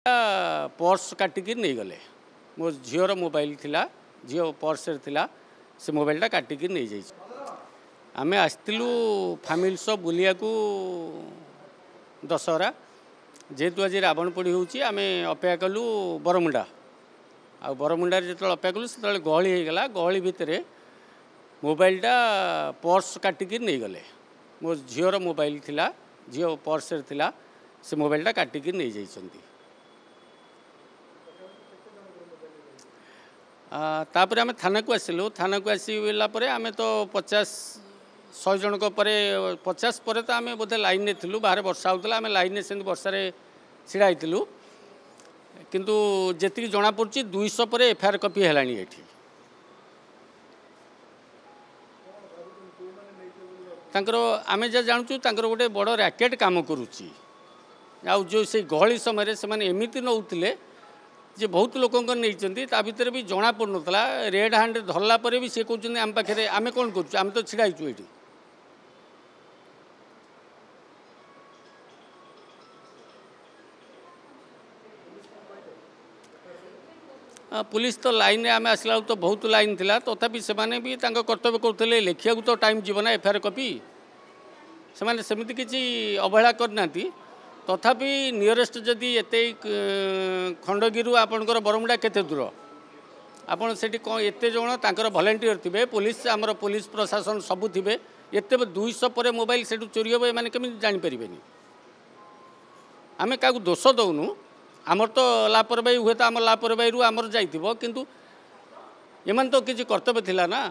Purse काटिकी नहीं गले मो झीर मोबाइल थिला झील पर्स थिला से मोबाइलटा काटिकी नहीं जाइए। आमे आसलु फैमिली सब बुलिया को दशहरा जेहेतु आज रावण पोड़ी होची आमे अपेक्षा कलु बरमुंडा आ बरमुंडा जो अपेक्षा कलु से गहली हो गला गहली भितर मोबाइलटा पर्स काटिकी नहीं गले मो झीर मोबाइल थिला झील पर्स थिला से मोबाइलटा काटिकी नहीं जाइए। तापर आम थाना को आसिलु थाना को आसला आम तो 50-100 जन 50 पर तो आम बोधे लाइन में थिलु बाहर वर्षा होता आम लाइन में से वर्षा छिड़ा होइतिलु किंतु जेतिक जना पड़ुछि 200 पर एफआईआर कॉपी हेलानी एठी तांकर आमे जा जानचु तांकर गोटे बड़ रैकेट काम करुछि आ जो से गहली समय से माने एमिति नउतिले जे बहुत लोक नहीं भितर भी जना पड़नता रेड हैंड धरला भी सी कहते आम पाखे आम कौन कर आम तो छिड़ा ये पुलिस तो लाइन आम आसला तो बहुत लाइन थिला तथापि से माने भी कर्तव्य करते लिखा तो टाइम जीवना एफआईआर कॉपी से सेमती किसी अवहेला करना तथापि नियरेस्ट जदि एते खंडगिरु आपणकर बरमुंडा केते दूर आपन सेठी कौन एते जण तांकर वॉलंटियर थिबे पुलिस आमर पुलिस प्रशासन सबू थिबे एते 200 पर मोबाइल सेठू चोरी हो माने केमि जानि परिबेनी। आमे काकू दोष दउनु आमर तो लापरवाही हुए तो आम लापरवाही आमर जाइथिबो किंतु एमन तो किछि कर्तव्य थिला ना।